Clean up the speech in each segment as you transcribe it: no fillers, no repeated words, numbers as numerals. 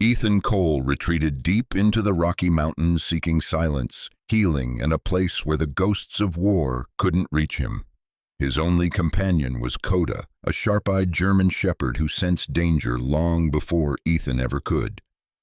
Ethan Cole retreated deep into the Rocky Mountains seeking silence, healing, and a place where the ghosts of war couldn't reach him. His only companion was Coda, a sharp-eyed German shepherd who sensed danger long before Ethan ever could.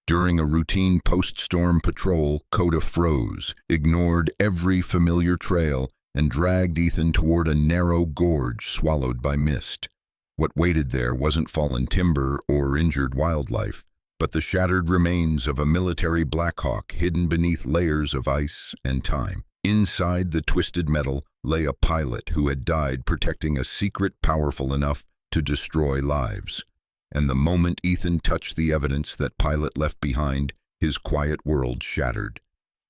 During a routine post-storm patrol, Coda froze, ignored every familiar trail, and dragged Ethan toward a narrow gorge swallowed by mist. What waited there wasn't fallen timber or injured wildlife, but the shattered remains of a military Blackhawk hidden beneath layers of ice and time. Inside the twisted metal lay a pilot who had died protecting a secret powerful enough to destroy lives. And the moment Ethan touched the evidence that pilot left behind, his quiet world shattered.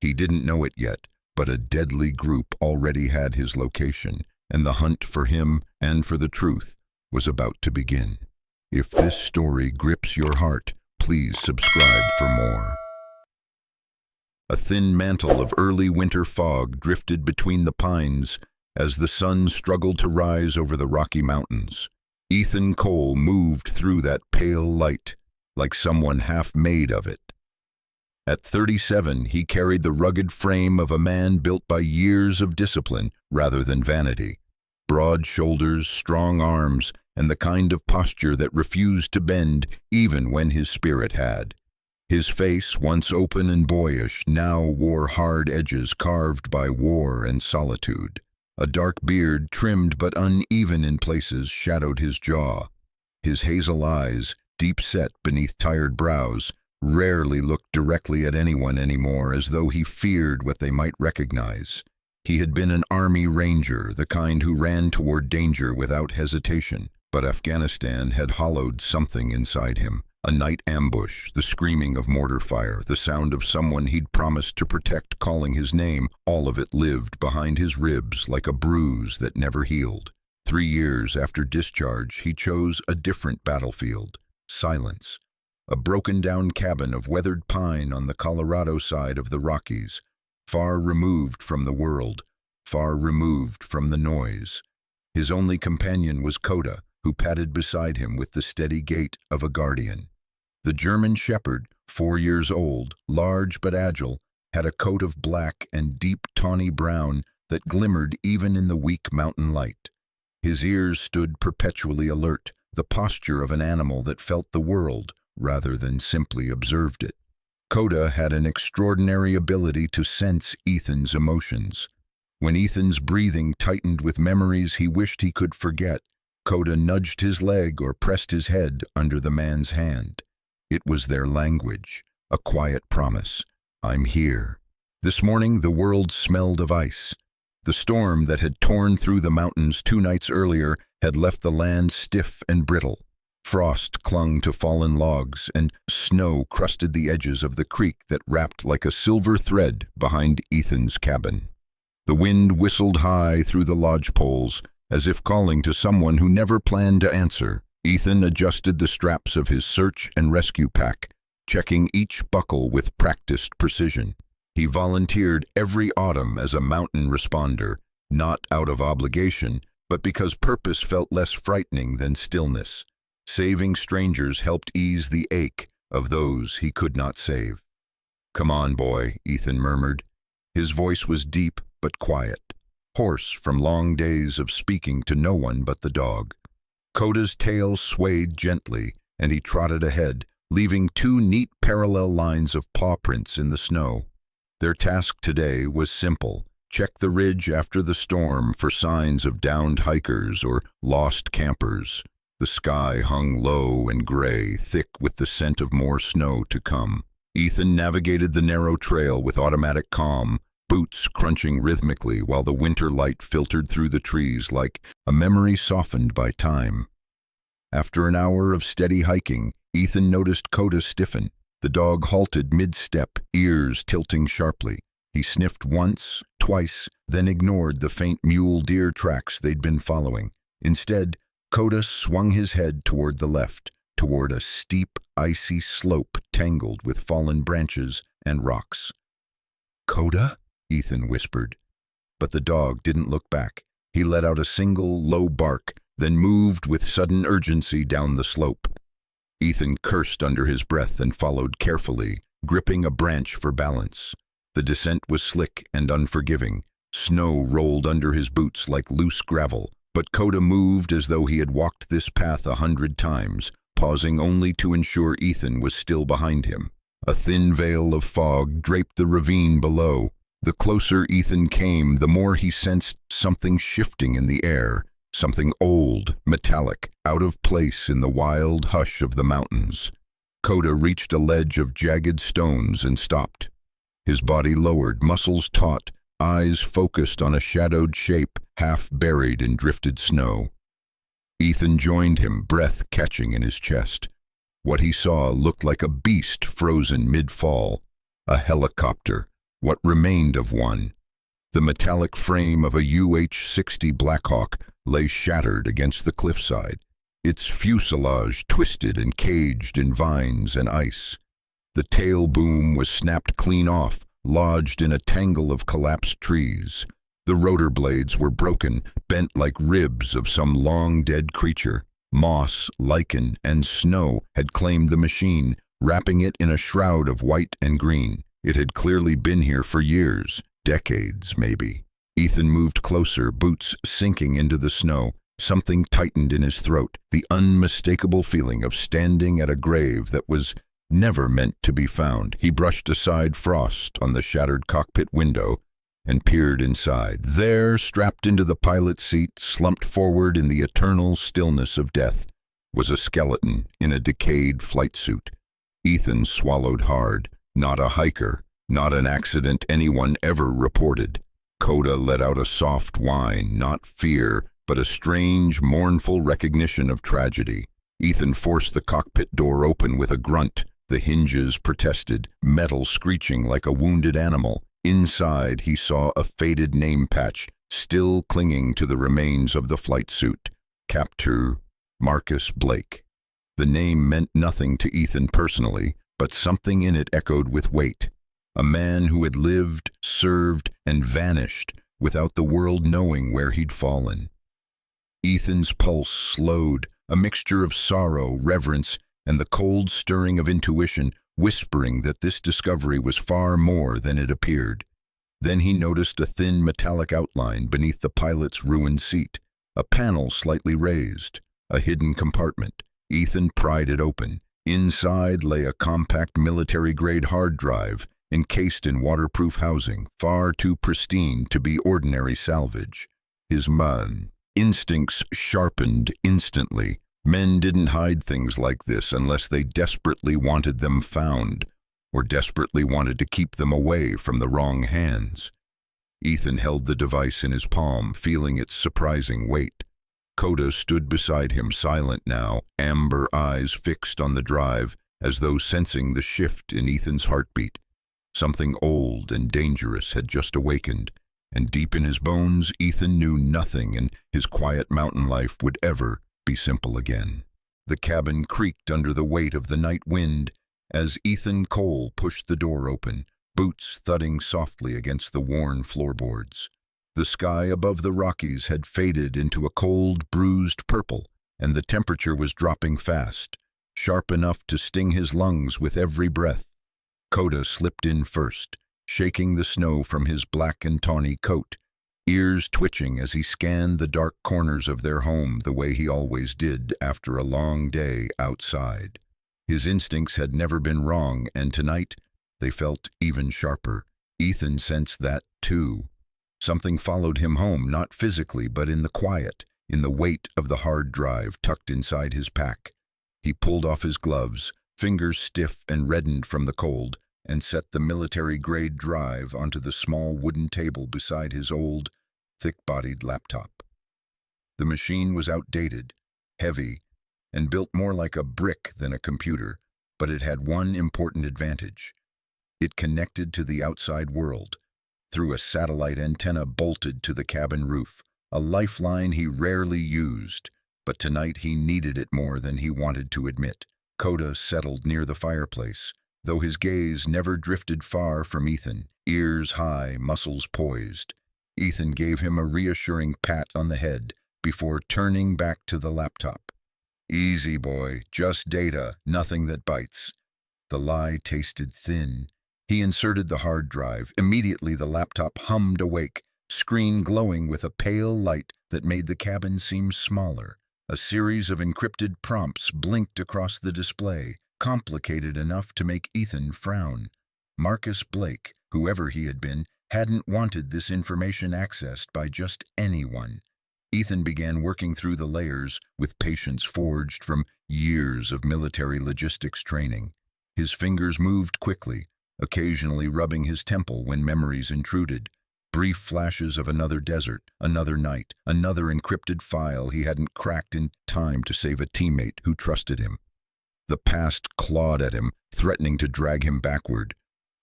He didn't know it yet, but a deadly group already had his location, and the hunt for him and for the truth was about to begin. If this story grips your heart, please subscribe for more. A thin mantle of early winter fog drifted between the pines as the sun struggled to rise over the Rocky Mountains. Ethan Cole moved through that pale light, like someone half made of it. At 37, he carried the rugged frame of a man built by years of discipline rather than vanity. Broad shoulders, strong arms, and the kind of posture that refused to bend even when his spirit had. His face, once open and boyish, now wore hard edges carved by war and solitude. A dark beard, trimmed but uneven in places, shadowed his jaw. His hazel eyes, deep-set beneath tired brows, rarely looked directly at anyone anymore, as though he feared what they might recognize. He had been an army ranger, the kind who ran toward danger without hesitation, but Afghanistan had hollowed something inside him. A night ambush, the screaming of mortar fire, the sound of someone he'd promised to protect calling his name, all of it lived behind his ribs like a bruise that never healed. 3 years after discharge, he chose a different battlefield: silence. A broken-down cabin of weathered pine on the Colorado side of the Rockies, far removed from the world, far removed from the noise. His only companion was Coda, who padded beside him with the steady gait of a guardian. The German shepherd, 4 years old, large but agile, had a coat of black and deep tawny brown that glimmered even in the weak mountain light. His ears stood perpetually alert, the posture of an animal that felt the world rather than simply observed it. Coda had an extraordinary ability to sense Ethan's emotions. When Ethan's breathing tightened with memories he wished he could forget, Coda nudged his leg or pressed his head under the man's hand. It was their language, a quiet promise. I'm here. This morning the world smelled of ice. The storm that had torn through the mountains 2 nights earlier had left the land stiff and brittle. Frost clung to fallen logs, and snow crusted the edges of the creek that wrapped like a silver thread behind Ethan's cabin. The wind whistled high through the lodgepoles, as if calling to someone who never planned to answer. Ethan adjusted the straps of his search and rescue pack, checking each buckle with practiced precision. He volunteered every autumn as a mountain responder, not out of obligation, but because purpose felt less frightening than stillness. Saving strangers helped ease the ache of those he could not save. "Come on, boy," Ethan murmured. His voice was deep but quiet, hoarse from long days of speaking to no one but the dog. Coda's tail swayed gently, and he trotted ahead, leaving 2 neat parallel lines of paw prints in the snow. Their task today was simple: check the ridge after the storm for signs of downed hikers or lost campers. The sky hung low and gray, thick with the scent of more snow to come. Ethan navigated the narrow trail with automatic calm, boots crunching rhythmically while the winter light filtered through the trees like a memory softened by time. After an hour of steady hiking, Ethan noticed Coda stiffen. The dog halted mid-step, ears tilting sharply. He sniffed once, twice, then ignored the faint mule-deer tracks they'd been following. Instead, Coda swung his head toward the left, toward a steep, icy slope tangled with fallen branches and rocks. "Coda?" Ethan whispered. But the dog didn't look back. He let out a single, low bark, then moved with sudden urgency down the slope. Ethan cursed under his breath and followed carefully, gripping a branch for balance. The descent was slick and unforgiving. Snow rolled under his boots like loose gravel, but Coda moved as though he had walked this path 100 times, pausing only to ensure Ethan was still behind him. A thin veil of fog draped the ravine below. The closer Ethan came, the more he sensed something shifting in the air, something old, metallic, out of place in the wild hush of the mountains. Coda reached a ledge of jagged stones and stopped. His body lowered, muscles taut, eyes focused on a shadowed shape half buried in drifted snow. Ethan joined him, breath catching in his chest. What he saw looked like a beast frozen mid-fall, a helicopter, what remained of one. The metallic frame of a UH-60 Blackhawk lay shattered against the cliffside, its fuselage twisted and caged in vines and ice. The tail boom was snapped clean off, lodged in a tangle of collapsed trees. The rotor blades were broken, bent like ribs of some long-dead creature. Moss, lichen, and snow had claimed the machine, wrapping it in a shroud of white and green. It had clearly been here for years, decades maybe. Ethan moved closer, boots sinking into the snow. Something tightened in his throat, the unmistakable feeling of standing at a grave that was never meant to be found. He brushed aside frost on the shattered cockpit window and peered inside. There, strapped into the pilot's seat, slumped forward in the eternal stillness of death, was a skeleton in a decayed flight suit. Ethan swallowed hard. Not a hiker, not an accident anyone ever reported. Coda let out a soft whine, not fear, but a strange, mournful recognition of tragedy. Ethan forced the cockpit door open with a grunt. The hinges protested, metal screeching like a wounded animal. Inside, he saw a faded name patch, still clinging to the remains of the flight suit. Captain Marcus Blake. The name meant nothing to Ethan personally, but something in it echoed with weight. A man who had lived, served, and vanished without the world knowing where he'd fallen. Ethan's pulse slowed, a mixture of sorrow, reverence, and the cold stirring of intuition, whispering that this discovery was far more than it appeared. Then he noticed a thin metallic outline beneath the pilot's ruined seat, a panel slightly raised, a hidden compartment. Ethan pried it open. Inside lay a compact military-grade hard drive, encased in waterproof housing, far too pristine to be ordinary salvage. His instincts sharpened instantly. Men didn't hide things like this unless they desperately wanted them found, or desperately wanted to keep them away from the wrong hands. Ethan held the device in his palm, feeling its surprising weight. Coda stood beside him, silent now, amber eyes fixed on the drive, as though sensing the shift in Ethan's heartbeat. Something old and dangerous had just awakened, and deep in his bones, Ethan knew nothing in his quiet mountain life would ever be simple again. The cabin creaked under the weight of the night wind as Ethan Cole pushed the door open, boots thudding softly against the worn floorboards. The sky above the Rockies had faded into a cold, bruised purple, and the temperature was dropping fast, sharp enough to sting his lungs with every breath. Coda slipped in first, shaking the snow from his black and tawny coat, ears twitching as he scanned the dark corners of their home the way he always did after a long day outside. His instincts had never been wrong, and tonight they felt even sharper. Ethan sensed that, too. Something followed him home, not physically, but in the quiet, in the weight of the hard drive tucked inside his pack. He pulled off his gloves, fingers stiff and reddened from the cold, and set the military-grade drive onto the small wooden table beside his old, thick-bodied laptop. The machine was outdated, heavy, and built more like a brick than a computer, but it had one important advantage. It connected to the outside world, through a satellite antenna bolted to the cabin roof, a lifeline he rarely used, but tonight he needed it more than he wanted to admit. Coda settled near the fireplace, though his gaze never drifted far from Ethan, ears high, muscles poised. Ethan gave him a reassuring pat on the head before turning back to the laptop. Easy, boy, just data, nothing that bites. The lie tasted thin. He inserted the hard drive. Immediately the laptop hummed awake, screen glowing with a pale light that made the cabin seem smaller. A series of encrypted prompts blinked across the display, complicated enough to make Ethan frown. Marcus Blake, whoever he had been, hadn't wanted this information accessed by just anyone. Ethan began working through the layers with patience forged from years of military logistics training. His fingers moved quickly, occasionally rubbing his temple when memories intruded. Brief flashes of another desert, another night, another encrypted file he hadn't cracked in time to save a teammate who trusted him. The past clawed at him, threatening to drag him backward.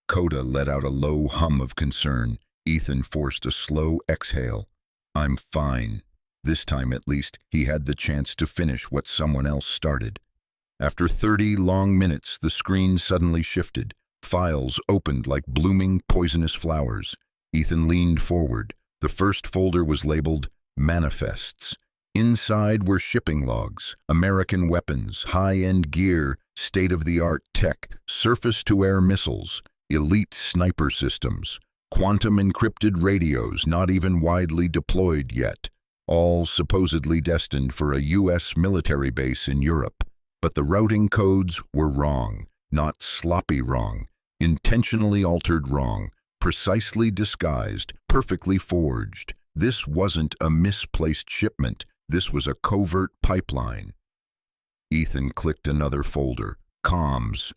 Coda let out a low hum of concern. Ethan forced a slow exhale. I'm fine. This time, at least, he had the chance to finish what someone else started. After 30 long minutes, the screen suddenly shifted. Files opened like blooming, poisonous flowers. Ethan leaned forward. The first folder was labeled Manifests. Inside were shipping logs, American weapons, high-end gear, state-of-the-art tech, surface-to-air missiles, elite sniper systems, quantum-encrypted radios not even widely deployed yet, all supposedly destined for a U.S. military base in Europe. But the routing codes were wrong, not sloppy wrong, intentionally altered wrong, precisely disguised, perfectly forged. This wasn't a misplaced shipment. This was a covert pipeline. Ethan clicked another folder. Comms.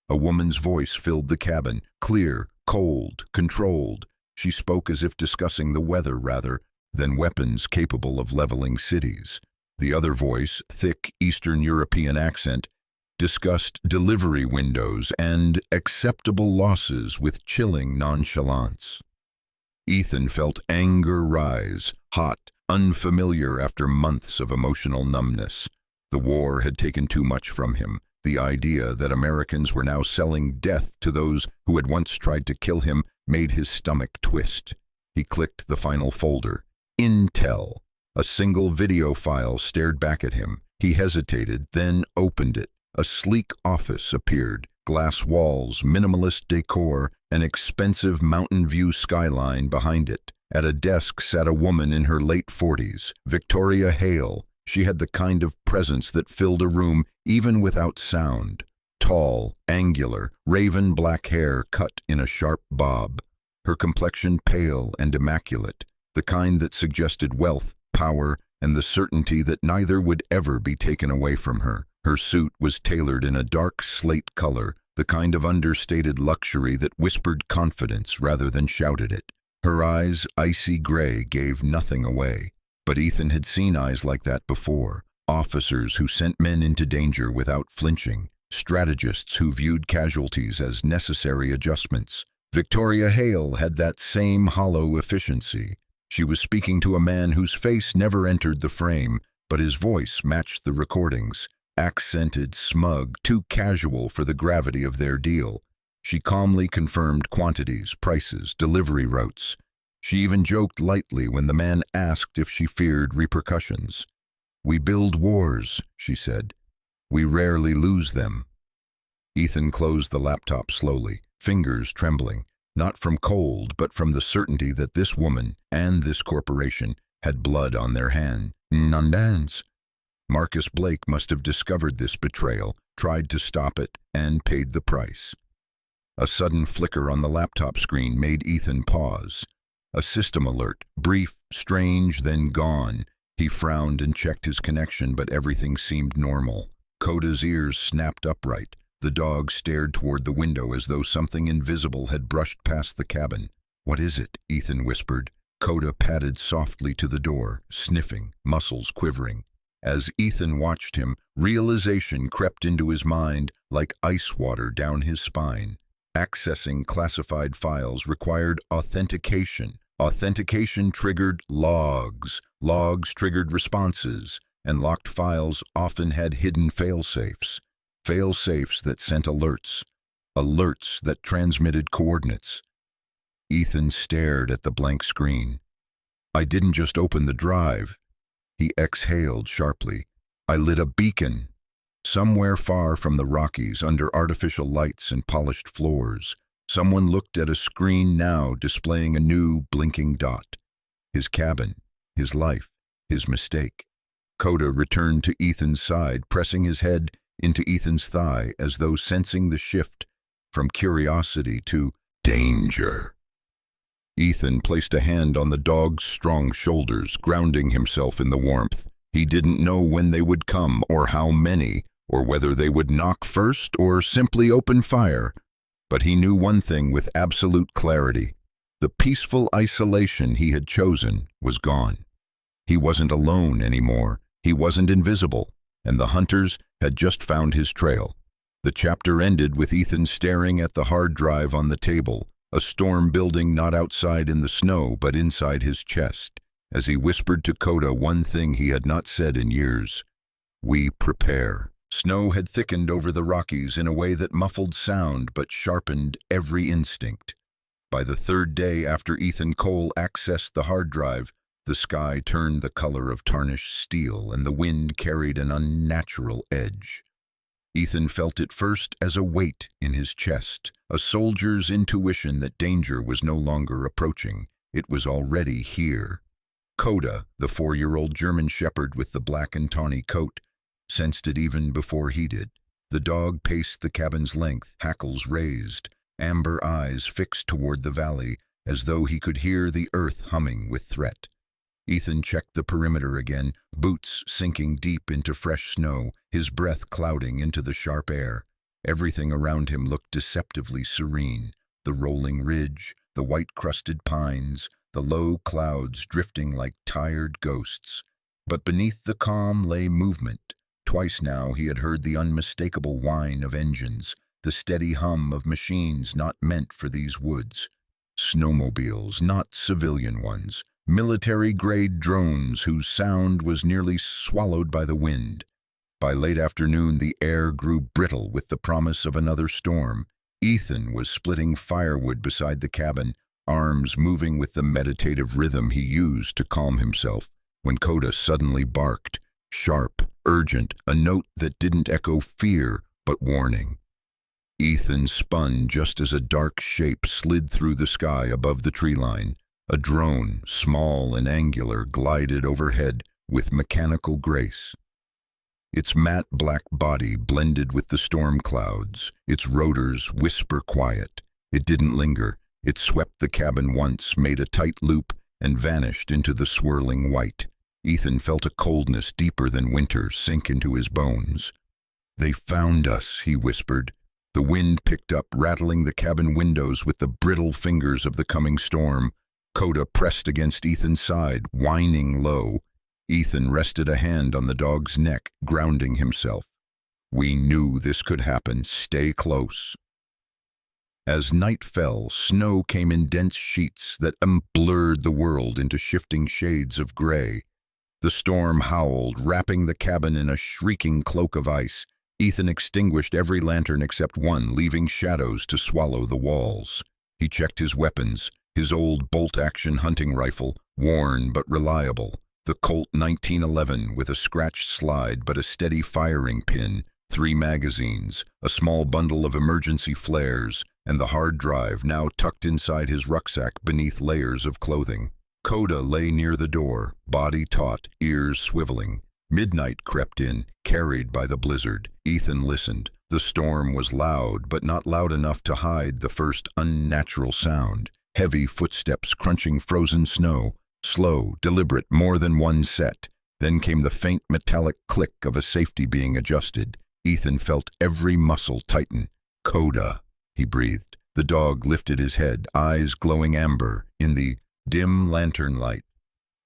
A woman's voice filled the cabin, clear, cold, controlled. She spoke as if discussing the weather rather than weapons capable of leveling cities. The other voice, thick Eastern European accent, discussed delivery windows and acceptable losses with chilling nonchalance. Ethan felt anger rise, hot, unfamiliar after months of emotional numbness. The war had taken too much from him. The idea that Americans were now selling death to those who had once tried to kill him made his stomach twist. He clicked the final folder. Intel. A single video file stared back at him. He hesitated, then opened it. A sleek office appeared. Glass walls, minimalist decor, an expensive Mountain View skyline behind it. At a desk sat a woman in her late 40s, Victoria Hale. She had the kind of presence that filled a room even without sound. Tall, angular, raven black hair cut in a sharp bob. Her complexion pale and immaculate, the kind that suggested wealth, power, and the certainty that neither would ever be taken away from her. Her suit was tailored in a dark slate color, the kind of understated luxury that whispered confidence rather than shouted it. Her eyes, icy gray, gave nothing away. But Ethan had seen eyes like that before. Officers who sent men into danger without flinching. Strategists who viewed casualties as necessary adjustments. Victoria Hale had that same hollow efficiency. She was speaking to a man whose face never entered the frame, but his voice matched the recordings. Accented, smug, too casual for the gravity of their deal. She calmly confirmed quantities, prices, delivery routes. She even joked lightly when the man asked if she feared repercussions. "We build wars," she said. "We rarely lose them." Ethan closed the laptop slowly, fingers trembling, not from cold, but from the certainty that this woman and this corporation had blood on their hands. Nonsense. Marcus Blake must have discovered this betrayal, tried to stop it, and paid the price. A sudden flicker on the laptop screen made Ethan pause. A system alert, brief, strange, then gone. He frowned and checked his connection, but everything seemed normal. Coda's ears snapped upright. The dog stared toward the window as though something invisible had brushed past the cabin. "What is it?" Ethan whispered. Coda padded softly to the door, sniffing, muscles quivering. As Ethan watched him, realization crept into his mind like ice water down his spine. Accessing classified files required authentication. Authentication triggered logs. Logs triggered responses, and locked files often had hidden fail-safes. Fail-safes that sent alerts. Alerts that transmitted coordinates. Ethan stared at the blank screen. "I didn't just open the drive." He exhaled sharply. I lit a beacon. Somewhere far from the Rockies, under artificial lights and polished floors, someone looked at a screen now displaying a new blinking dot. His cabin, his life, his mistake. Coda returned to Ethan's side, pressing his head into Ethan's thigh as though sensing the shift from curiosity to danger. Ethan placed a hand on the dog's strong shoulders, grounding himself in the warmth. He didn't know when they would come or how many, or whether they would knock first or simply open fire. But he knew one thing with absolute clarity. The peaceful isolation he had chosen was gone. He wasn't alone anymore. He wasn't invisible, and the hunters had just found his trail. The chapter ended with Ethan staring at the hard drive on the table, a storm building not outside in the snow but inside his chest, as he whispered to Coda one thing he had not said in years. We prepare. Snow had thickened over the Rockies in a way that muffled sound but sharpened every instinct. By the third day after Ethan Cole accessed the hard drive, the sky turned the color of tarnished steel and the wind carried an unnatural edge. Ethan felt it first as a weight in his chest, a soldier's intuition that danger was no longer approaching. It was already here. Coda, the 4-year-old German shepherd with the black and tawny coat, sensed it even before he did. The dog paced the cabin's length, hackles raised, amber eyes fixed toward the valley, as though he could hear the earth humming with threat. Ethan checked the perimeter again, boots sinking deep into fresh snow, his breath clouding into the sharp air. Everything around him looked deceptively serene. The rolling ridge, the white-crusted pines, the low clouds drifting like tired ghosts. But beneath the calm lay movement. Twice now he had heard the unmistakable whine of engines, the steady hum of machines not meant for these woods. Snowmobiles, not civilian ones. Military-grade drones whose sound was nearly swallowed by the wind. By late afternoon, the air grew brittle with the promise of another storm. Ethan was splitting firewood beside the cabin, arms moving with the meditative rhythm he used to calm himself, when Coda suddenly barked, sharp, urgent, a note that didn't echo fear but warning. Ethan spun just as a dark shape slid through the sky above the tree line. A drone, small and angular, glided overhead with mechanical grace. Its matte black body blended with the storm clouds, its rotors whisper quiet. It didn't linger. It swept the cabin once, made a tight loop, and vanished into the swirling white. Ethan felt a coldness deeper than winter sink into his bones. "They found us," he whispered. The wind picked up, rattling the cabin windows with the brittle fingers of the coming storm. Coda pressed against Ethan's side, whining low. Ethan rested a hand on the dog's neck, grounding himself. "We knew this could happen. Stay close." As night fell, snow came in dense sheets that blurred the world into shifting shades of gray. The storm howled, wrapping the cabin in a shrieking cloak of ice. Ethan extinguished every lantern except one, leaving shadows to swallow the walls. He checked his weapons. His old bolt-action hunting rifle, worn but reliable. The Colt 1911 with a scratched slide but a steady firing pin, 3 magazines, a small bundle of emergency flares, and the hard drive now tucked inside his rucksack beneath layers of clothing. Coda lay near the door, body taut, ears swiveling. Midnight crept in, carried by the blizzard. Ethan listened. The storm was loud, but not loud enough to hide the first unnatural sound. Heavy footsteps crunching frozen snow, slow, deliberate, more than one set. Then came the faint metallic click of a safety being adjusted. Ethan felt every muscle tighten. "Coda," he breathed. The dog lifted his head, eyes glowing amber in the dim lantern light.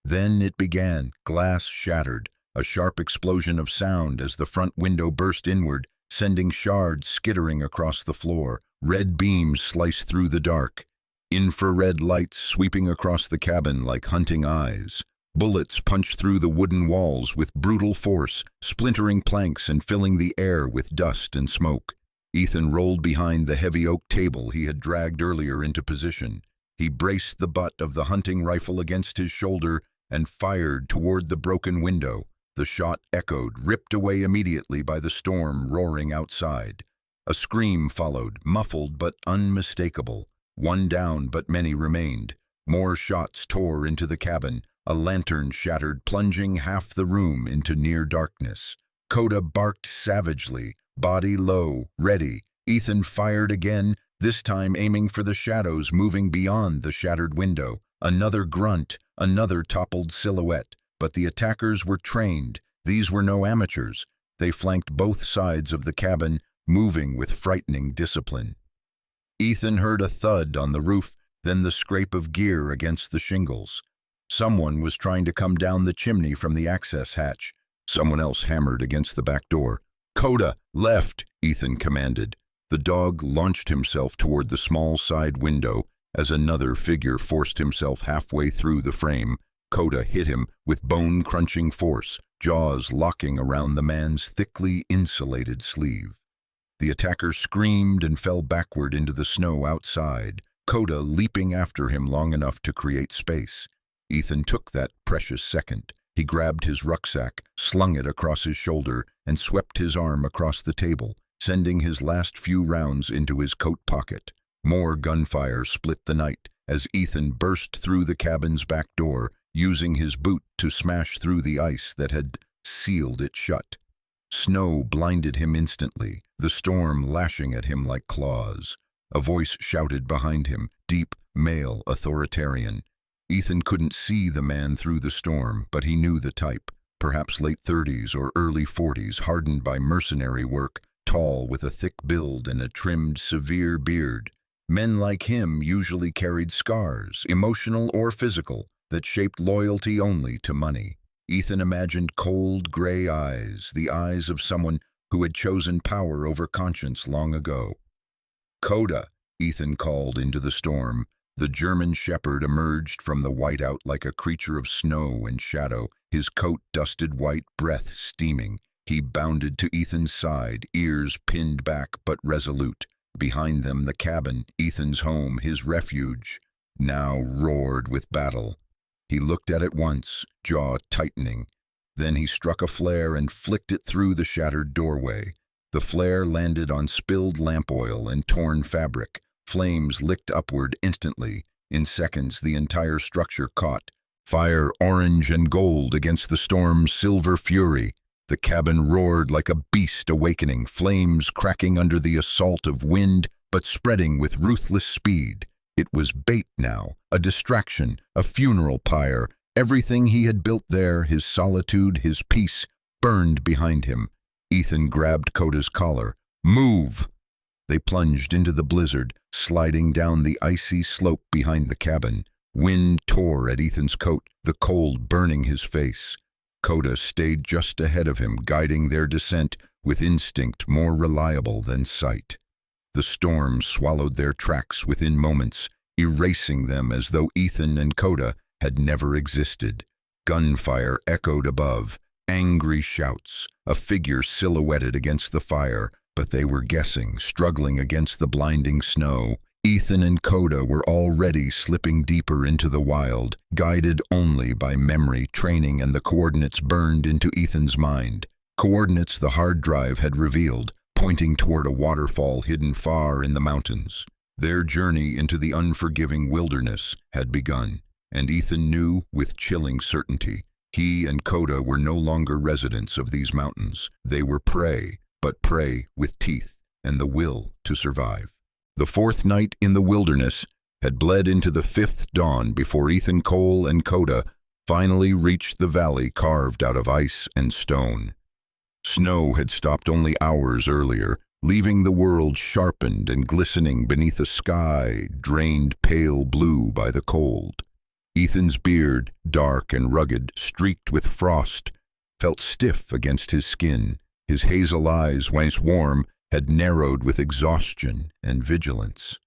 Then it began. Glass shattered, a sharp explosion of sound as the front window burst inward, sending shards skittering across the floor. Red beams sliced through the dark. Infrared lights sweeping across the cabin like hunting eyes. Bullets punched through the wooden walls with brutal force, splintering planks and filling the air with dust and smoke. Ethan rolled behind the heavy oak table he had dragged earlier into position. He braced the butt of the hunting rifle against his shoulder and fired toward the broken window. The shot echoed, ripped away immediately by the storm roaring outside. A scream followed, muffled but unmistakable. One down, but many remained. More shots tore into the cabin. A lantern shattered, plunging half the room into near darkness. Coda barked savagely, body low, ready. Ethan fired again, this time aiming for the shadows moving beyond the shattered window. Another grunt, another toppled silhouette. But the attackers were trained. These were no amateurs. They flanked both sides of the cabin, moving with frightening discipline. Ethan heard a thud on the roof, then the scrape of gear against the shingles. Someone was trying to come down the chimney from the access hatch. Someone else hammered against the back door. "Coda, left," Ethan commanded. The dog launched himself toward the small side window as another figure forced himself halfway through the frame. Coda hit him with bone-crunching force, jaws locking around the man's thickly insulated sleeve. The attacker screamed and fell backward into the snow outside, Coda leaping after him long enough to create space. Ethan took that precious second. He grabbed his rucksack, slung it across his shoulder, and swept his arm across the table, sending his last few rounds into his coat pocket. More gunfire split the night as Ethan burst through the cabin's back door, using his boot to smash through the ice that had sealed it shut. Snow blinded him instantly, the storm lashing at him like claws. A voice shouted behind him, deep, male, authoritarian. Ethan couldn't see the man through the storm, but he knew the type. Perhaps late 30s or early 40s, hardened by mercenary work, tall with a thick build and a trimmed, severe beard. Men like him usually carried scars, emotional or physical, that shaped loyalty only to money. Ethan imagined cold, gray eyes, the eyes of someone who had chosen power over conscience long ago. "Coda," Ethan called into the storm. The German shepherd emerged from the whiteout like a creature of snow and shadow, his coat dusted white, breath steaming. He bounded to Ethan's side, ears pinned back but resolute. Behind them, the cabin, Ethan's home, his refuge, now roared with battle. He looked at it once, jaw tightening. Then he struck a flare and flicked it through the shattered doorway. The flare landed on spilled lamp oil and torn fabric. Flames licked upward instantly. In seconds, the entire structure caught. Fire orange and gold against the storm's silver fury. The cabin roared like a beast awakening, flames cracking under the assault of wind, but spreading with ruthless speed. It was bait now, a distraction, a funeral pyre. Everything he had built there, his solitude, his peace, burned behind him. Ethan grabbed Coda's collar. "Move!" They plunged into the blizzard, sliding down the icy slope behind the cabin. Wind tore at Ethan's coat, the cold burning his face. Coda stayed just ahead of him, guiding their descent with instinct more reliable than sight. The storm swallowed their tracks within moments, erasing them as though Ethan and Coda had never existed. Gunfire echoed above, angry shouts, a figure silhouetted against the fire, but they were guessing, struggling against the blinding snow. Ethan and Coda were already slipping deeper into the wild, guided only by memory, training, and the coordinates burned into Ethan's mind. Coordinates the hard drive had revealed, pointing toward a waterfall hidden far in the mountains. Their journey into the unforgiving wilderness had begun, and Ethan knew with chilling certainty he and Coda were no longer residents of these mountains. They were prey, but prey with teeth and the will to survive. The fourth night in the wilderness had bled into the fifth dawn before Ethan Cole and Coda finally reached the valley carved out of ice and stone. Snow had stopped only hours earlier, leaving the world sharpened and glistening beneath a sky drained pale blue by the cold. Ethan's beard, dark and rugged, streaked with frost, felt stiff against his skin. His hazel eyes, once warm, had narrowed with exhaustion and vigilance.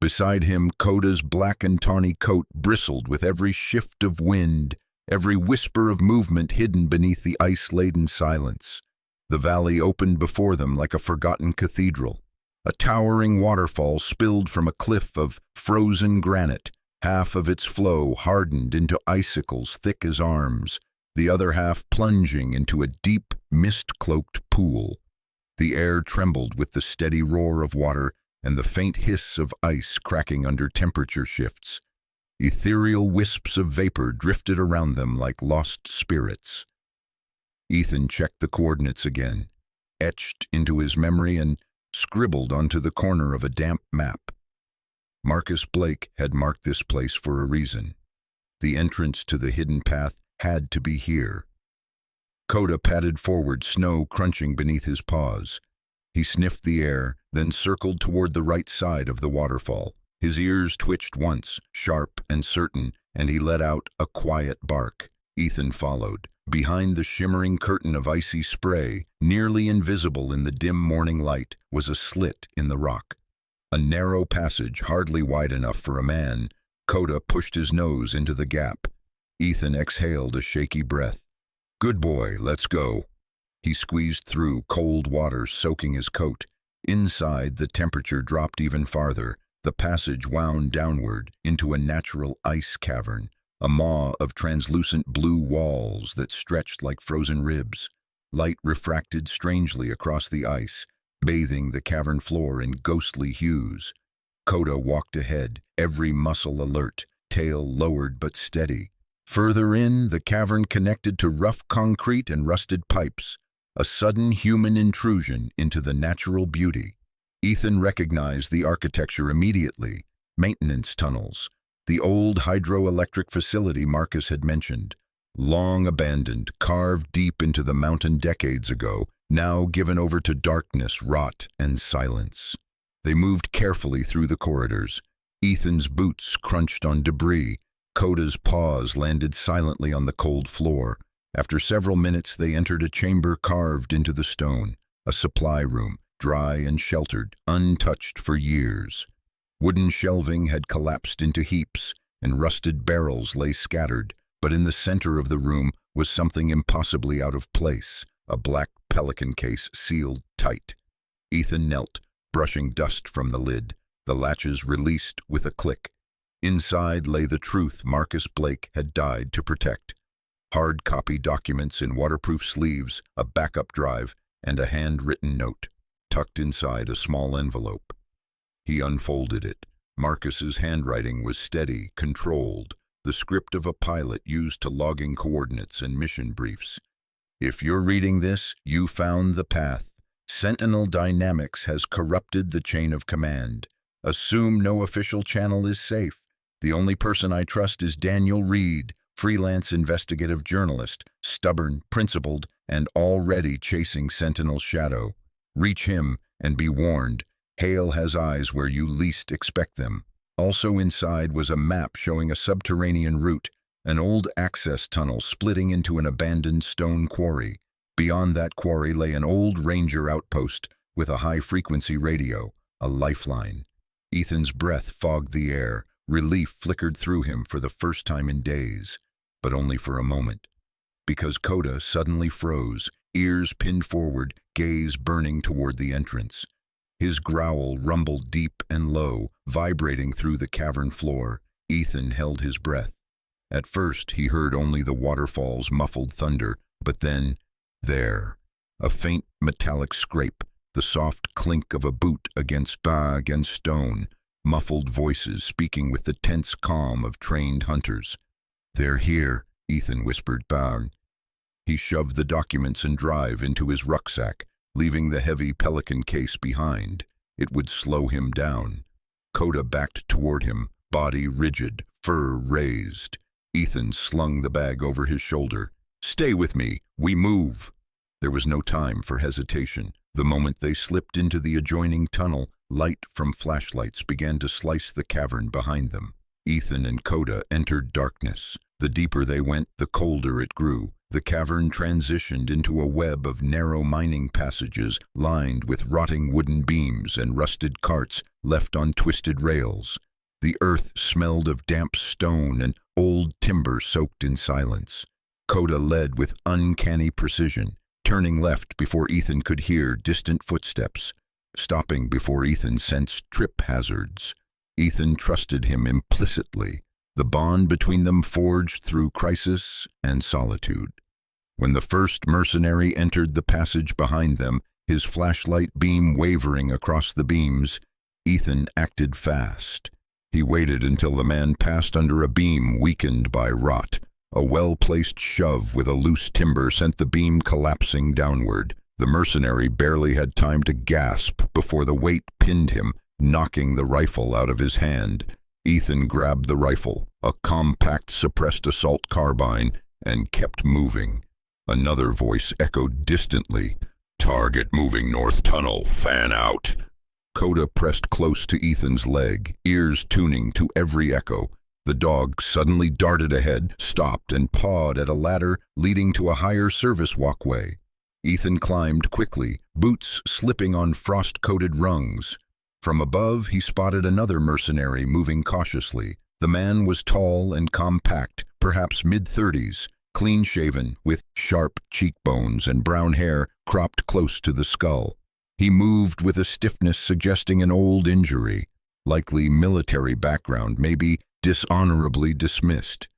Beside him, Coda's black and tawny coat bristled with every shift of wind, every whisper of movement hidden beneath the ice-laden silence. The valley opened before them like a forgotten cathedral. A towering waterfall spilled from a cliff of frozen granite, half of its flow hardened into icicles thick as arms. the other half plunging into a deep, mist-cloaked pool. The air trembled with the steady roar of water and the faint hiss of ice cracking under temperature shifts. Ethereal wisps of vapor drifted around them like lost spirits. Ethan checked the coordinates again, etched into his memory and scribbled onto the corner of a damp map. Marcus Blake had marked this place for a reason. The entrance to the hidden path had to be here. Coda padded forward, snow crunching beneath his paws. He sniffed the air, then circled toward the right side of the waterfall. His ears twitched once, sharp and certain, and he let out a quiet bark. Ethan followed. Behind the shimmering curtain of icy spray, nearly invisible in the dim morning light, was a slit in the rock. A narrow passage, hardly wide enough for a man. Coda pushed his nose into the gap. Ethan exhaled a shaky breath. "Good boy, let's go." He squeezed through, cold water soaking his coat. Inside, the temperature dropped even farther. The passage wound downward into a natural ice cavern, a maw of translucent blue walls that stretched like frozen ribs. Light refracted strangely across the ice, bathing the cavern floor in ghostly hues. Coda walked ahead, every muscle alert, tail lowered but steady. Further in, the cavern connected to rough concrete and rusted pipes, a sudden human intrusion into the natural beauty. Ethan recognized the architecture immediately. Maintenance tunnels, the old hydroelectric facility Marcus had mentioned, long abandoned, carved deep into the mountain decades ago, now given over to darkness, rot, and silence. They moved carefully through the corridors. Ethan's boots crunched on debris. Coda's paws landed silently on the cold floor. After several minutes, they entered a chamber carved into the stone, a supply room, dry and sheltered, untouched for years. Wooden shelving had collapsed into heaps, and rusted barrels lay scattered, but in the center of the room was something impossibly out of place, a black pelican case sealed tight. Ethan knelt, brushing dust from the lid. The latches released with a click. Inside lay the truth Marcus Blake had died to protect. Hard copy documents in waterproof sleeves, a backup drive, and a handwritten note, tucked inside a small envelope. He unfolded it. Marcus's handwriting was steady, controlled, the script of a pilot used to logging coordinates and mission briefs. "If you're reading this, you found the path. Sentinel Dynamics has corrupted the chain of command. Assume no official channel is safe. The only person I trust is Daniel Reed, freelance investigative journalist, stubborn, principled, and already chasing Sentinel's shadow. Reach him and be warned. Hale has eyes where you least expect them." Also inside was a map showing a subterranean route, an old access tunnel splitting into an abandoned stone quarry. Beyond that quarry lay an old ranger outpost with a high-frequency radio, a lifeline. Ethan's breath fogged the air. Relief flickered through him for the first time in days, but only for a moment. Because Coda suddenly froze, ears pinned forward, gaze burning toward the entrance. His growl rumbled deep and low, vibrating through the cavern floor. Ethan held his breath. At first, he heard only the waterfall's muffled thunder, but then, there, a faint metallic scrape, the soft clink of a boot against stone, muffled voices speaking with the tense calm of trained hunters. "They're here," Ethan whispered. "Barn." He shoved the documents and drive into his rucksack, leaving the heavy pelican case behind. It would slow him down. Coda backed toward him, body rigid, fur raised. Ethan slung the bag over his shoulder. "Stay with me. We move." There was no time for hesitation. The moment they slipped into the adjoining tunnel, light from flashlights began to slice the cavern behind them. Ethan and Coda entered darkness. The deeper they went, the colder it grew. The cavern transitioned into a web of narrow mining passages lined with rotting wooden beams and rusted carts left on twisted rails. The earth smelled of damp stone and old timber soaked in silence. Coda led with uncanny precision, turning left before Ethan could hear distant footsteps, stopping before Ethan sensed trip hazards. Ethan trusted him implicitly, the bond between them forged through crisis and solitude. When the first mercenary entered the passage behind them, his flashlight beam wavering across the beams, Ethan acted fast. He waited until the man passed under a beam weakened by rot. A well-placed shove with a loose timber sent the beam collapsing downward. The mercenary barely had time to gasp before the weight pinned him, knocking the rifle out of his hand. Ethan grabbed the rifle, a compact suppressed assault carbine, and kept moving. Another voice echoed distantly. "Target moving north tunnel, fan out." Coda pressed close to Ethan's leg, ears tuning to every echo. The dog suddenly darted ahead, stopped, and pawed at a ladder leading to a higher service walkway. Ethan climbed quickly, boots slipping on frost-coated rungs. From above, he spotted another mercenary moving cautiously. The man was tall and compact, perhaps mid-30s, clean-shaven, with sharp cheekbones and brown hair cropped close to the skull. He moved with a stiffness suggesting an old injury, likely military background, maybe dishonorably dismissed.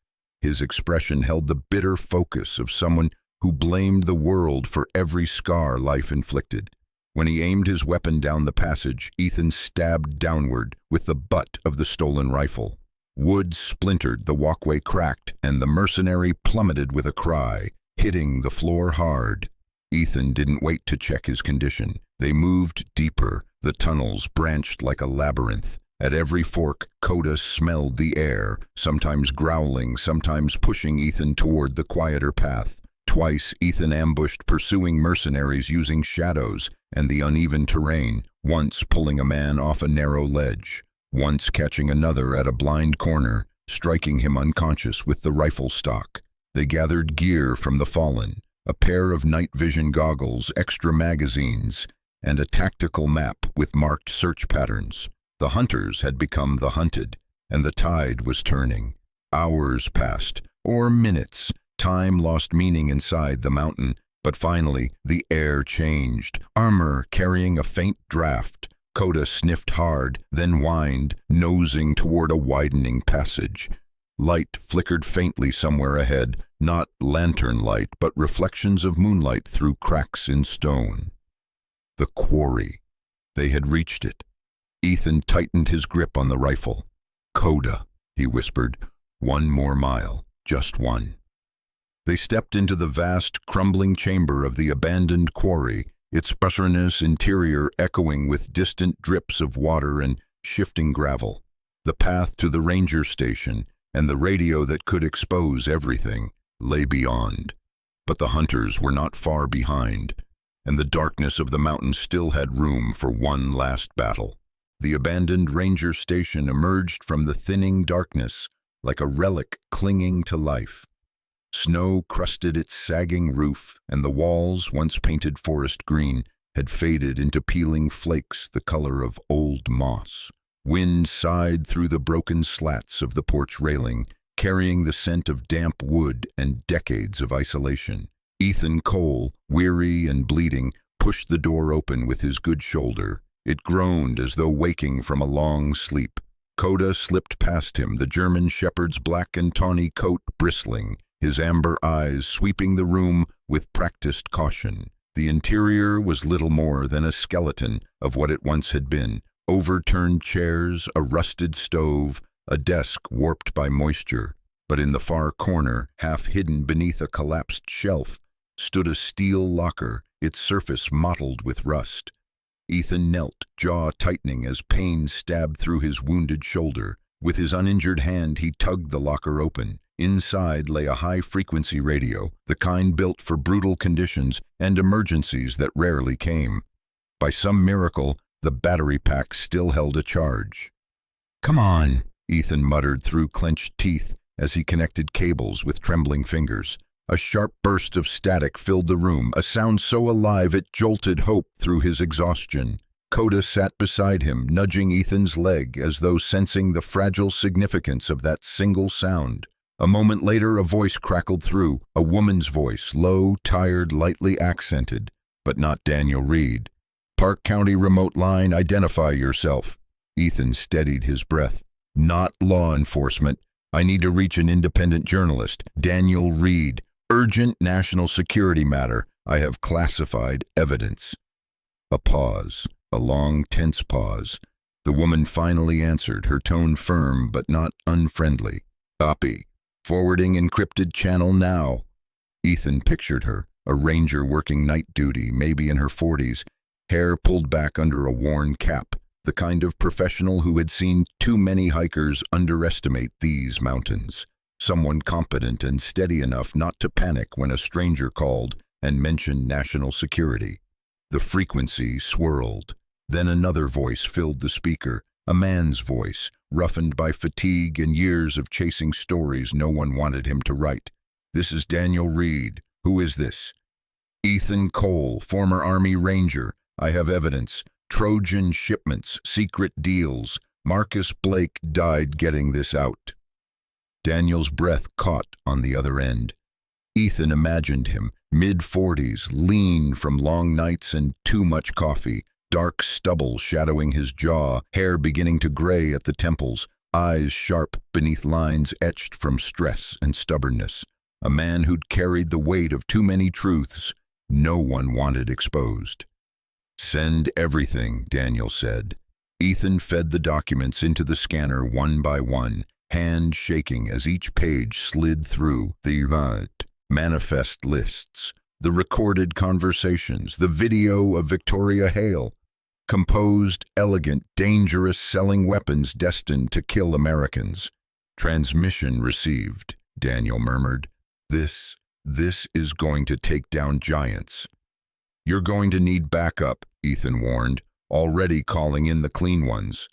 His expression held the bitter focus of someone who blamed the world for every scar life inflicted. When he aimed his weapon down the passage, Ethan stabbed downward with the butt of the stolen rifle. Wood splintered, the walkway cracked, and the mercenary plummeted with a cry, hitting the floor hard. Ethan didn't wait to check his condition. They moved deeper. The tunnels branched like a labyrinth. At every fork, Coda smelled the air, sometimes growling, sometimes pushing Ethan toward the quieter path. Twice, Ethan ambushed pursuing mercenaries using shadows and the uneven terrain, once pulling a man off a narrow ledge, once catching another at a blind corner, striking him unconscious with the rifle stock. They gathered gear from the fallen, a pair of night vision goggles, extra magazines, and a tactical map with marked search patterns. The hunters had become the hunted, and the tide was turning. Hours passed, or minutes. Time lost meaning inside the mountain, but finally the air changed. Armor carrying a faint draft. Coda sniffed hard, then whined, nosing toward a widening passage. Light flickered faintly somewhere ahead, not lantern light, but reflections of moonlight through cracks in stone. The quarry. They had reached it. Ethan tightened his grip on the rifle. "Coda," he whispered. "One more mile, just one." They stepped into the vast, crumbling chamber of the abandoned quarry, its pressurness interior echoing with distant drips of water and shifting gravel. The path to the ranger station, and the radio that could expose everything, lay beyond. But the hunters were not far behind, and the darkness of the mountain still had room for one last battle. The abandoned ranger station emerged from the thinning darkness like a relic clinging to life. Snow crusted its sagging roof, and the walls, once painted forest green, had faded into peeling flakes the color of old moss. Wind sighed through the broken slats of the porch railing, carrying the scent of damp wood and decades of isolation. Ethan Cole, weary and bleeding, pushed the door open with his good shoulder. It groaned as though waking from a long sleep. Coda slipped past him, the German shepherd's black and tawny coat bristling, his amber eyes sweeping the room with practiced caution. The interior was little more than a skeleton of what it once had been. Overturned chairs, a rusted stove, a desk warped by moisture. But in the far corner, half hidden beneath a collapsed shelf, stood a steel locker, its surface mottled with rust. Ethan knelt, jaw tightening as pain stabbed through his wounded shoulder. With his uninjured hand, he tugged the locker open. Inside lay a high-frequency radio, the kind built for brutal conditions and emergencies that rarely came. By some miracle, the battery pack still held a charge. "Come on," Ethan muttered through clenched teeth as he connected cables with trembling fingers. A sharp burst of static filled the room, a sound so alive it jolted hope through his exhaustion. Coda sat beside him, nudging Ethan's leg as though sensing the fragile significance of that single sound. A moment later, a voice crackled through, a woman's voice, low, tired, lightly accented, but not Daniel Reed. "Park County remote line, identify yourself." Ethan steadied his breath. "Not law enforcement. I need to reach an independent journalist, Daniel Reed. Urgent national security matter. I have classified evidence. A pause, a long, tense pause. The woman finally answered, her tone firm but not unfriendly. Copy. Forwarding encrypted channel now. Ethan pictured her, a ranger working night duty, maybe in her 40s, hair pulled back under a worn cap, the kind of professional who had seen too many hikers underestimate these mountains. Someone competent and steady enough not to panic when a stranger called and mentioned national security. The frequency swirled. Then another voice filled the speaker, a man's voice, roughened by fatigue and years of chasing stories no one wanted him to write. This is Daniel Reed. Who is this? Ethan Cole, former Army Ranger. I have evidence. Trojan shipments, secret deals. Marcus Blake died getting this out. Daniel's breath caught on the other end. Ethan imagined him, mid-40s, lean from long nights and too much coffee, dark stubble shadowing his jaw, hair beginning to gray at the temples, eyes sharp beneath lines etched from stress and stubbornness. A man who'd carried the weight of too many truths no one wanted exposed. Send everything, Daniel said. Ethan fed the documents into the scanner one by one, hand shaking as each page slid through the manifest lists, the recorded conversations, the video of Victoria Hale. Composed, elegant, dangerous, selling weapons destined to kill Americans. Transmission received, Daniel murmured. This is going to take down giants. You're going to need backup, Ethan warned, already calling in the clean ones.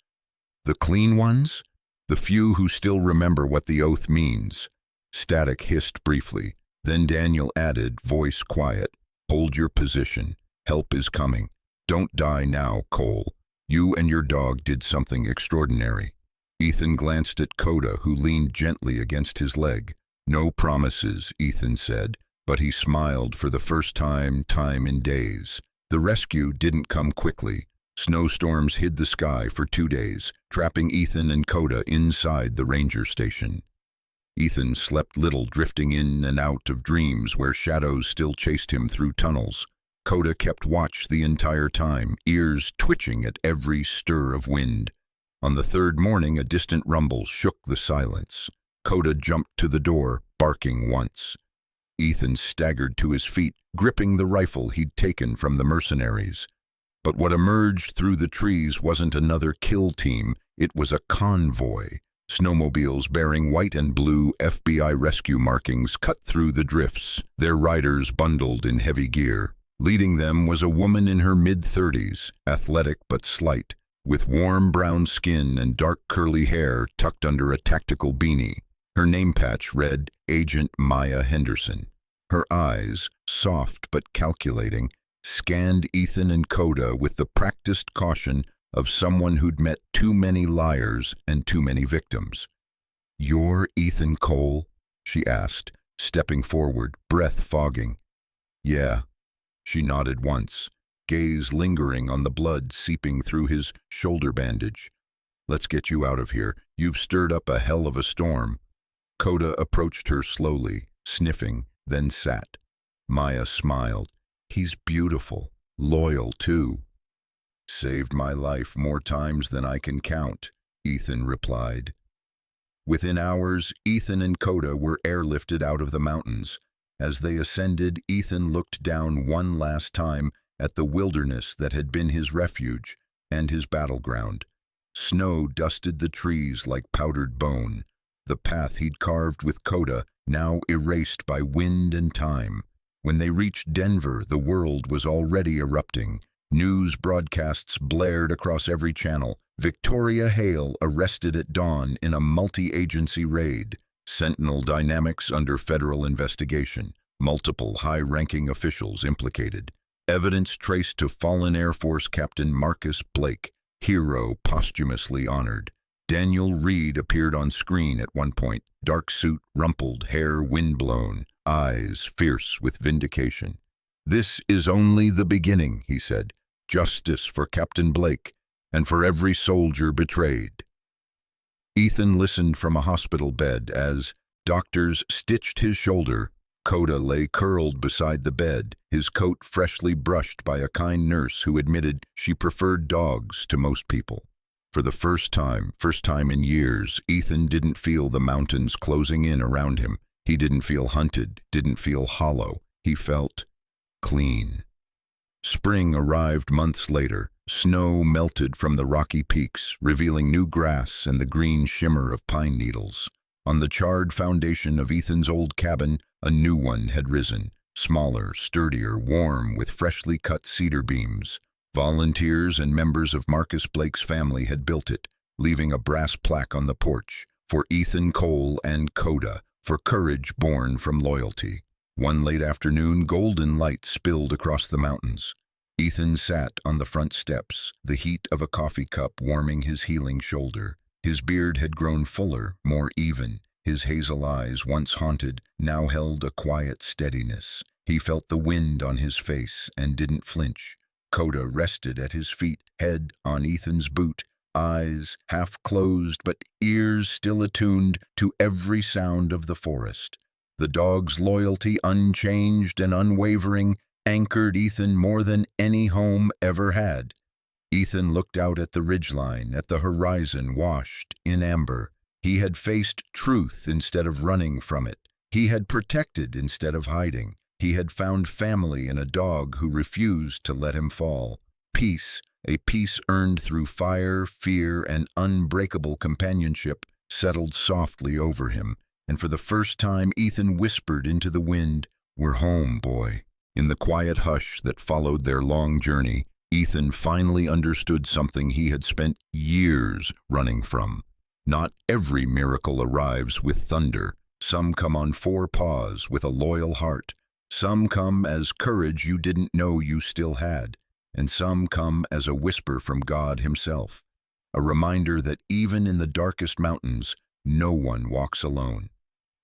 The clean ones? The few who still remember what the oath means. Static hissed briefly. Then Daniel added, voice quiet, hold your position. Help is coming. Don't die now, Cole. You and your dog did something extraordinary. Ethan glanced at Coda, who leaned gently against his leg. No promises, Ethan said, but he smiled for the first time in days. The rescue didn't come quickly. Snowstorms hid the sky for 2 days, trapping Ethan and Coda inside the ranger station. Ethan slept little, drifting in and out of dreams where shadows still chased him through tunnels. Coda kept watch the entire time, ears twitching at every stir of wind. On the third morning, a distant rumble shook the silence. Coda jumped to the door, barking once. Ethan staggered to his feet, gripping the rifle he'd taken from the mercenaries. But what emerged through the trees wasn't another kill team, it was a convoy. Snowmobiles bearing white and blue FBI rescue markings cut through the drifts, their riders bundled in heavy gear. Leading them was a woman in her mid-30s, athletic but slight, with warm brown skin and dark curly hair tucked under a tactical beanie. Her name patch read Agent Maya Henderson. Her eyes, soft but calculating, scanned Ethan and Coda with the practiced caution of someone who'd met too many liars and too many victims. "You're Ethan Cole?" she asked, stepping forward, breath fogging. "Yeah." She nodded once, gaze lingering on the blood seeping through his shoulder bandage. "Let's get you out of here. You've stirred up a hell of a storm." Coda approached her slowly, sniffing, then sat. Maya smiled. "He's beautiful, loyal too." "Saved my life more times than I can count," Ethan replied. Within hours, Ethan and Coda were airlifted out of the mountains. As they ascended, Ethan looked down one last time at the wilderness that had been his refuge and his battleground. Snow dusted the trees like powdered bone. The path he'd carved with Coda, now erased by wind and time. When they reached Denver, the world was already erupting. News broadcasts blared across every channel. Victoria Hale arrested at dawn in a multi-agency raid. Sentinel dynamics under federal investigation. Multiple high-ranking officials implicated. Evidence traced to fallen Air Force Captain Marcus Blake, hero posthumously honored. Daniel Reed appeared on screen at one point, dark suit, rumpled, hair windblown, eyes fierce with vindication. "This is only the beginning," he said. "Justice for Captain Blake and for every soldier betrayed." Ethan listened from a hospital bed as doctors stitched his shoulder. Coda lay curled beside the bed, his coat freshly brushed by a kind nurse who admitted she preferred dogs to most people. For the first time in years, Ethan didn't feel the mountains closing in around him. He didn't feel hunted, didn't feel hollow. He felt clean. Spring arrived months later. Snow melted from the rocky peaks, revealing new grass and the green shimmer of pine needles. On the charred foundation of Ethan's old cabin, a new one had risen, smaller, sturdier, warm, with freshly cut cedar beams. Volunteers and members of Marcus Blake's family had built it, leaving a brass plaque on the porch, "For Ethan Cole and Coda, for courage born from loyalty." One late afternoon, golden light spilled across the mountains. Ethan sat on the front steps, the heat of a coffee cup warming his healing shoulder. His beard had grown fuller, more even. His hazel eyes, once haunted, now held a quiet steadiness. He felt the wind on his face and didn't flinch. Coda rested at his feet, head on Ethan's boot, eyes half closed but ears still attuned to every sound of the forest. The dog's loyalty, unchanged and unwavering, anchored Ethan more than any home ever had. Ethan looked out at the ridgeline, at the horizon washed in amber. He had faced truth instead of running from it. He had protected instead of hiding. He had found family in a dog who refused to let him fall. Peace, a peace earned through fire, fear, and unbreakable companionship, settled softly over him. And for the first time, Ethan whispered into the wind, "We're home, boy." In the quiet hush that followed their long journey, Ethan finally understood something he had spent years running from. Not every miracle arrives with thunder. Some come on four paws with a loyal heart. Some come as courage you didn't know you still had. And some come as a whisper from God himself. A reminder that even in the darkest mountains, no one walks alone.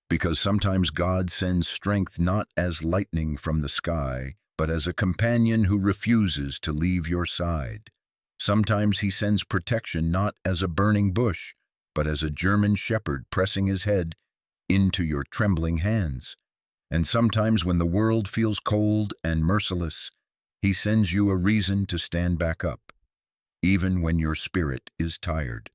Because sometimes God sends strength not as lightning from the sky, but as a companion who refuses to leave your side. Sometimes he sends protection not as a burning bush, but as a German shepherd pressing his head into your trembling hands. And sometimes when the world feels cold and merciless, he sends you a reason to stand back up, even when your spirit is tired.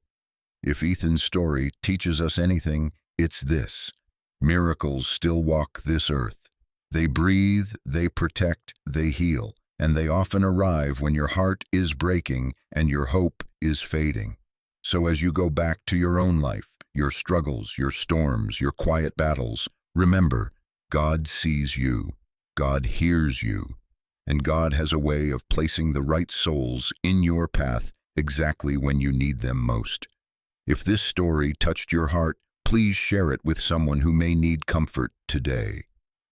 If Ethan's story teaches us anything, it's this: miracles still walk this earth. They breathe, they protect, they heal, and they often arrive when your heart is breaking and your hope is fading. So as you go back to your own life, your struggles, your storms, your quiet battles, remember, God sees you, God hears you, and God has a way of placing the right souls in your path exactly when you need them most. If this story touched your heart, please share it with someone who may need comfort today.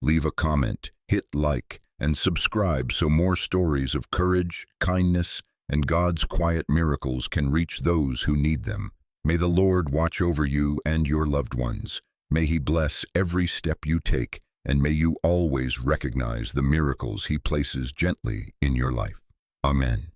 Leave a comment, hit like, and subscribe so more stories of courage, kindness, and God's quiet miracles can reach those who need them. May the Lord watch over you and your loved ones. May He bless every step you take, and may you always recognize the miracles He places gently in your life. Amen.